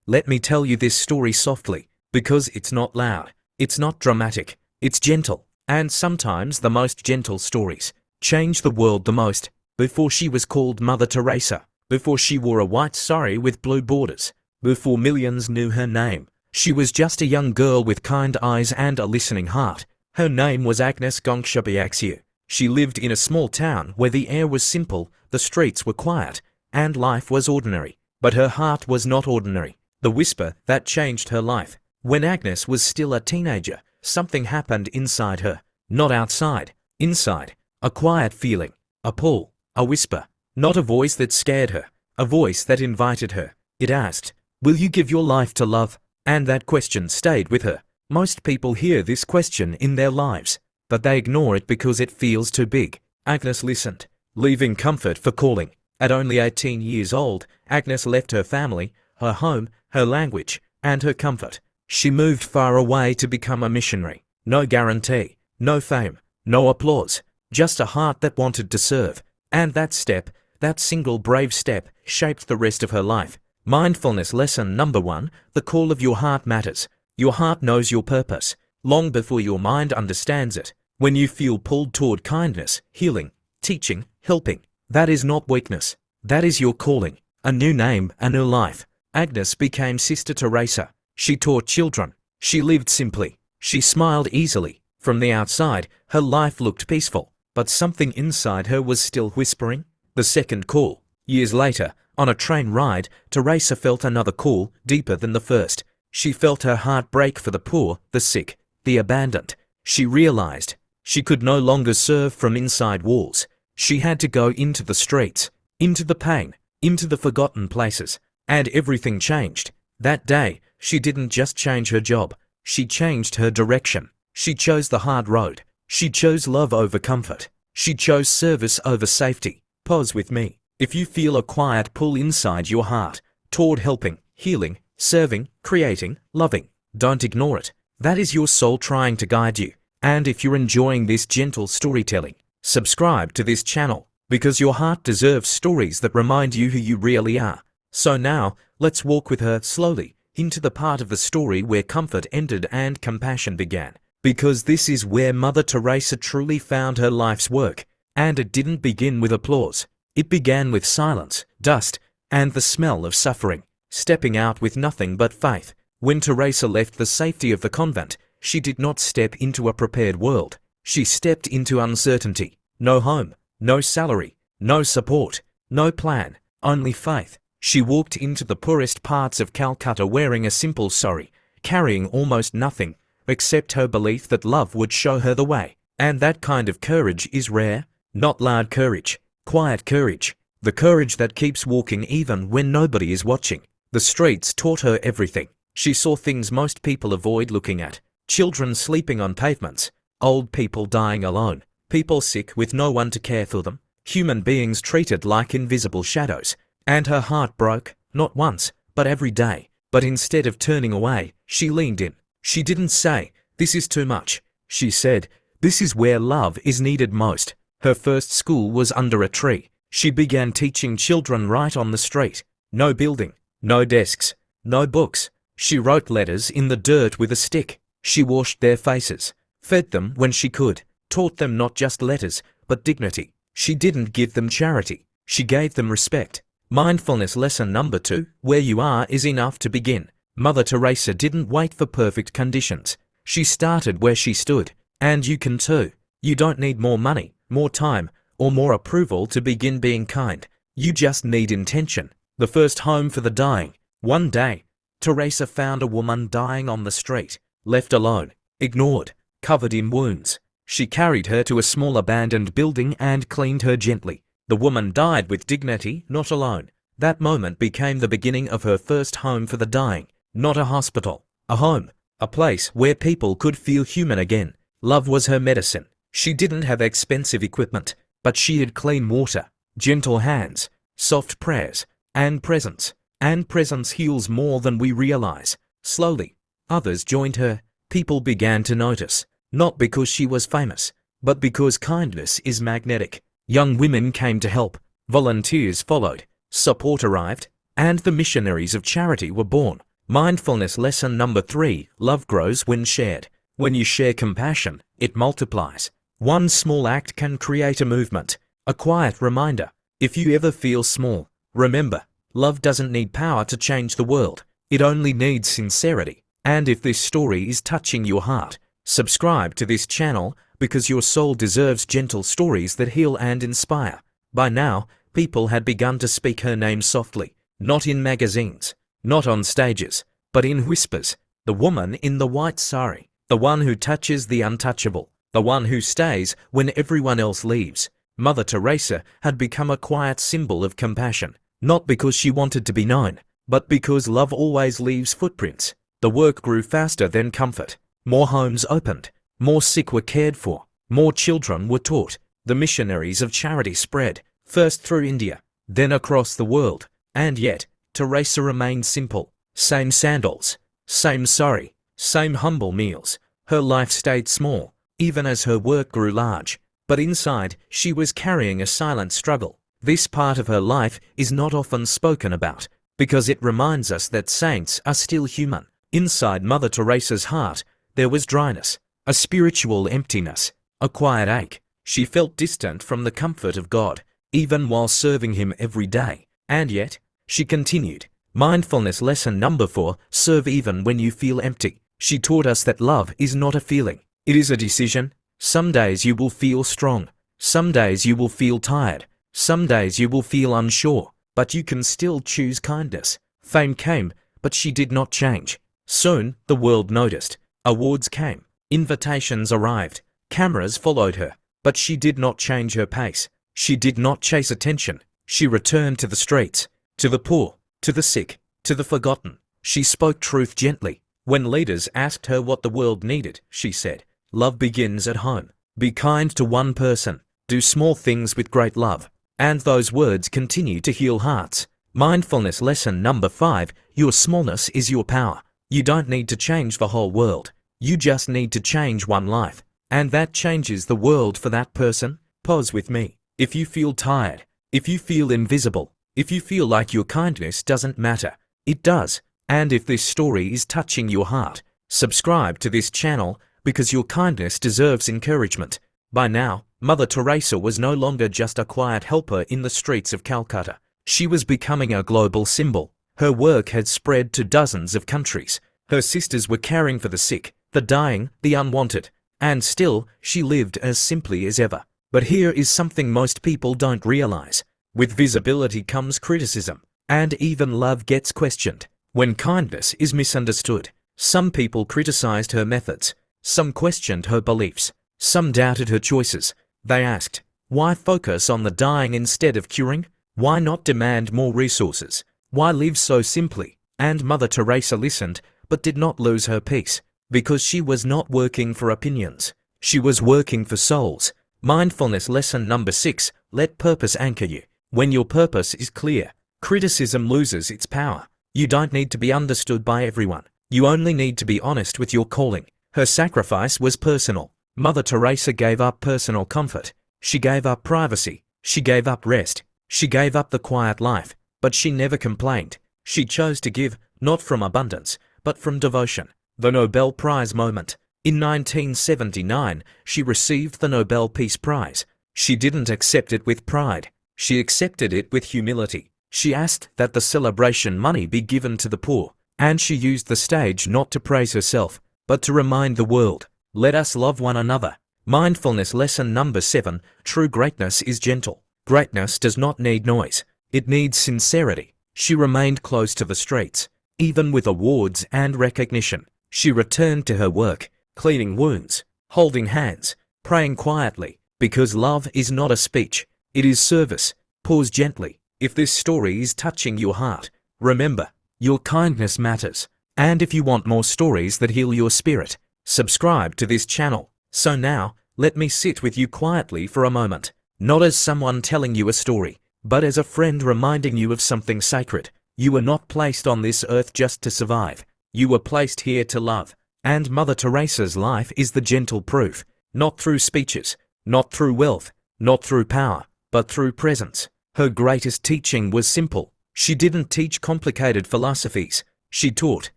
Let me tell you this story softly, because it's not loud, it's not dramatic, it's gentle, and sometimes the most gentle stories change the world the most. Before she was called Mother Teresa, before she wore a white sari with blue borders, before millions knew her name, she was just a young girl with kind eyes and a listening heart. Her name was Agnes Gongshabiaxiou. She lived in a small town where the air was simple, the streets were quiet, and life was ordinary. But her heart was not ordinary. The whisper that changed her life. When Agnes was still a teenager, something happened inside her. Not outside, inside. A quiet feeling, a pull, a whisper. Not a voice that scared her, a voice that invited her. It asked, "Will you give your life to love?" And that question stayed with her. Most people hear this question in their lives, but they ignore it because it feels too big. Agnes listened, leaving comfort for calling. At only 18 years old, Agnes left her family, her home, her language, and her comfort. She moved far away to become a missionary. No guarantee, no fame, no applause, just a heart that wanted to serve. And that step, that single brave step, shaped the rest of her life. Mindfulness lesson number 1, the call of your heart matters. Your heart knows your purpose, long before your mind understands it. When you feel pulled toward kindness, healing, teaching, helping, that is not weakness. That is your calling. A new name, a new life. Agnes became Sister Teresa. She taught children. She lived simply. She smiled easily. From the outside, her life looked peaceful, but something inside her was still whispering. The second call. Years later, on a train ride, Teresa felt another call, deeper than the first. She felt her heart break for the poor, the sick, the abandoned. She realized she could no longer serve from inside walls. She had to go into the streets, into the pain, into the forgotten places. And everything changed. That day, she didn't just change her job. She changed her direction. She chose the hard road. She chose love over comfort. She chose service over safety. Pause with me. If you feel a quiet pull inside your heart toward helping, healing, serving, creating, loving, don't ignore it. That is your soul trying to guide you. And if you're enjoying this gentle storytelling, subscribe to this channel, because your heart deserves stories that remind you who you really are. So now, let's walk with her slowly into the part of the story where comfort ended and compassion began. Because this is where Mother Teresa truly found her life's work. And it didn't begin with applause. It began with silence, dust, and the smell of suffering. Stepping out with nothing but faith. When Teresa left the safety of the convent, she did not step into a prepared world. She stepped into uncertainty. No home, no salary, no support, no plan, only faith. She walked into the poorest parts of Calcutta wearing a simple sari, carrying almost nothing, except her belief that love would show her the way. And that kind of courage is rare. Not loud courage, quiet courage. The courage that keeps walking even when nobody is watching. The streets taught her everything. She saw things most people avoid looking at. Children sleeping on pavements, old people dying alone, people sick with no one to care for them, human beings treated like invisible shadows. And her heart broke, not once, but every day. But instead of turning away, she leaned in. She didn't say, "This is too much." She said, "This is where love is needed most." Her first school was under a tree. She began teaching children right on the street. No building, no desks, no books. She wrote letters in the dirt with a stick. She washed their faces, fed them when she could, taught them not just letters, but dignity. She didn't give them charity. She gave them respect. Mindfulness lesson number 2, where you are is enough to begin. Mother Teresa didn't wait for perfect conditions. She started where she stood. And you can too. You don't need more money, more time, or more approval to begin being kind. You just need intention. The first home for the dying. One day, Teresa found a woman dying on the street, left alone, ignored, covered in wounds. She carried her to a small abandoned building and cleaned her gently. The woman died with dignity, not alone. That moment became the beginning of her first home for the dying. Not a hospital, a home, a place where people could feel human again. Love was her medicine. She didn't have expensive equipment, but she had clean water, gentle hands, soft prayers, and presence. And presence heals more than we realize. Slowly, others joined her. People began to notice, not because she was famous, but because kindness is magnetic. Young women came to help. Volunteers followed. Support arrived. And the missionaries of charity were born. Mindfulness lesson number 3. Love grows when shared. When you share compassion, it multiplies. One small act can create a movement. A quiet reminder. If you ever feel small, remember, love doesn't need power to change the world. It only needs sincerity. And if this story is touching your heart, subscribe to this channel because your soul deserves gentle stories that heal and inspire. By now, people had begun to speak her name softly, not in magazines, not on stages, but in whispers. The woman in the white sari, the one who touches the untouchable, the one who stays when everyone else leaves. Mother Teresa had become a quiet symbol of compassion, not because she wanted to be known, but because love always leaves footprints. The work grew faster than comfort. More homes opened, more sick were cared for, more children were taught. The missionaries of charity spread, first through India, then across the world. And yet, Teresa remained simple. Same sandals, same sari, same humble meals. Her life stayed small, even as her work grew large. But inside, she was carrying a silent struggle. This part of her life is not often spoken about, because it reminds us that saints are still human. Inside Mother Teresa's heart, there was dryness, a spiritual emptiness, a quiet ache. She felt distant from the comfort of God, even while serving Him every day. And yet, she continued. Mindfulness lesson number 4. Serve even when you feel empty. She taught us that love is not a feeling. It is a decision. Some days you will feel strong. Some days you will feel tired. Some days you will feel unsure. But you can still choose kindness. Fame came, but she did not change. Soon, the world noticed. Awards came. Invitations arrived. Cameras followed her. But she did not change her pace. She did not chase attention. She returned to the streets, to the poor, to the sick, to the forgotten. She spoke truth gently. When leaders asked her what the world needed, she said, "Love begins at home. Be kind to one person. Do small things with great love." And those words continue to heal hearts. Mindfulness lesson number 5. Your smallness is your power. You don't need to change the whole world. You just need to change one life. And that changes the world for that person. Pause with me. If you feel tired, if you feel invisible, if you feel like your kindness doesn't matter, it does. And if this story is touching your heart, subscribe to this channel because your kindness deserves encouragement. By now, Mother Teresa was no longer just a quiet helper in the streets of Calcutta. She was becoming a global symbol. Her work had spread to dozens of countries. Her sisters were caring for the sick, the dying, the unwanted. And still, she lived as simply as ever. But here is something most people don't realize. With visibility comes criticism. And even love gets questioned. When kindness is misunderstood, some people criticized her methods. Some questioned her beliefs. Some doubted her choices. They asked, why focus on the dying instead of curing? Why not demand more resources? Why live so simply? And Mother Teresa listened, but did not lose her peace. Because she was not working for opinions. She was working for souls. Mindfulness lesson number 6. Let purpose anchor you. When your purpose is clear, criticism loses its power. You don't need to be understood by everyone. You only need to be honest with your calling. Her sacrifice was personal. Mother Teresa gave up personal comfort. She gave up privacy. She gave up rest. She gave up the quiet life. But she never complained. She chose to give, not from abundance, but from devotion. The Nobel Prize moment. In 1979, she received the Nobel Peace Prize. She didn't accept it with pride. She accepted it with humility. She asked that the celebration money be given to the poor. And she used the stage not to praise herself, but to remind the world, let us love one another. Mindfulness lesson number 7. True greatness is gentle. Greatness does not need noise. It needs sincerity. She remained close to the streets, even with awards and recognition. She returned to her work, cleaning wounds, holding hands, praying quietly, because love is not a speech, it is service. Pause gently. If this story is touching your heart, remember, your kindness matters. And if you want more stories that heal your spirit, subscribe to this channel. So now, let me sit with you quietly for a moment, not as someone telling you a story, but as a friend reminding you of something sacred. You were not placed on this earth just to survive. You were placed here to love. And Mother Teresa's life is the gentle proof, not through speeches, not through wealth, not through power, but through presence. Her greatest teaching was simple. She didn't teach complicated philosophies. She taught,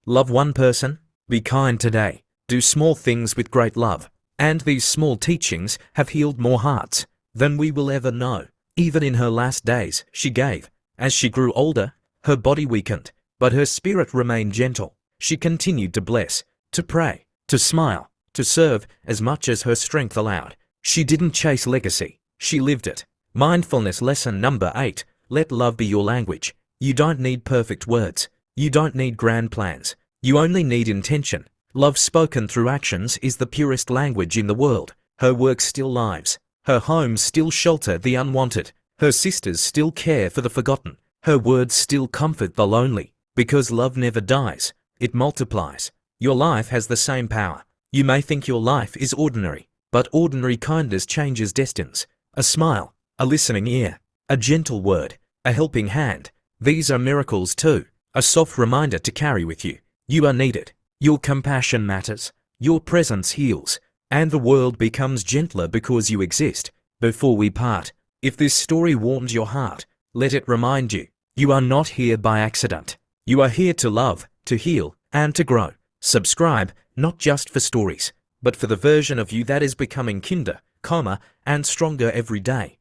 Love one person. Be kind today. Do small things with great love. And these small teachings have healed more hearts than we will ever know. Even in her last days, she gave. As she grew older, her body weakened, but her spirit remained gentle. She continued to bless, to pray, to smile, to serve as much as her strength allowed. She didn't chase legacy. She lived it. Mindfulness lesson number 8. Let love be your language. You don't need perfect words. You don't need grand plans. You only need intention. Love spoken through actions is the purest language in the world. Her work still lives. Her homes still shelter the unwanted. Her sisters still care for the forgotten. Her words still comfort the lonely. Because love never dies. It multiplies. Your life has the same power. You may think your life is ordinary, but ordinary kindness changes destinies. A smile, a listening ear, a gentle word, a helping hand. These are miracles too. A soft reminder to carry with you. You are needed. Your compassion matters. Your presence heals. And the world becomes gentler because you exist. Before we part, if this story warms your heart, let it remind you, you are not here by accident. You are here to love, to heal, and to grow. Subscribe, not just for stories, but for the version of you that is becoming kinder, calmer, and stronger every day.